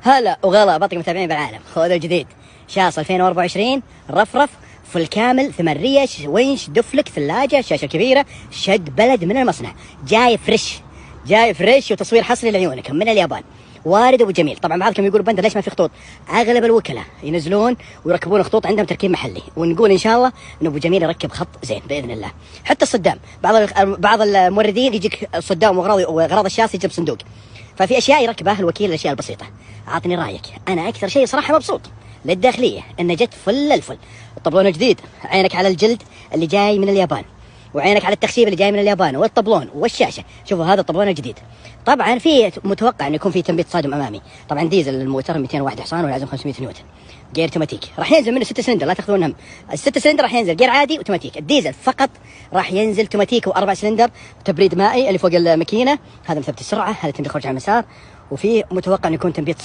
هلا وغلا بطل متابعين بالعالم. خذ الجديد شاص 2024 رفرف فل كامل 8 ريش ونش دفلك ثلاجة شاشة كبيرة شد بلد من المصنع جاي فريش وتصوير حصري لعيونك من اليابان. وارد ابو جميل. طبعا بعضكم يقول بندر ليش ما في خطوط؟ اغلب الوكلاء ينزلون ويركبون خطوط عندهم تركيب محلي، ونقول ان شاء الله ان ابو جميل يركب خط زين باذن الله. حتى الصدام بعض الموردين يجيك صدام واغراض الشاص يجيب صندوق، ففي اشياء يركبها الوكيل، الاشياء البسيطه. عطني رايك. انا اكثر شيء صراحه مبسوط للداخليه انه جت فل الفل. الطبلون جديد، عينك على الجلد اللي جاي من اليابان، وعينك على التخشيب اللي جاي من اليابان، والطبلون والشاشه. شوفوا هذا الطبلون الجديد. طبعا في متوقع انه يكون في تنبيط صادم امامي. طبعا ديزل الموتر 201 حصان والعزم 500 نيوتن. جير اوتوماتيك راح ينزل منه 6 سلندر، لا تاخذون هم. ال6 سلندر راح ينزل جير عادي اوتوماتيك. الديزل فقط راح ينزل اوتوماتيك و4 سلندر تبريد مائي اللي فوق الماكينه. هذا مثبت السرعه، هذا تنبيط خروج على المسار، وفي متوقع انه يكون تنبيط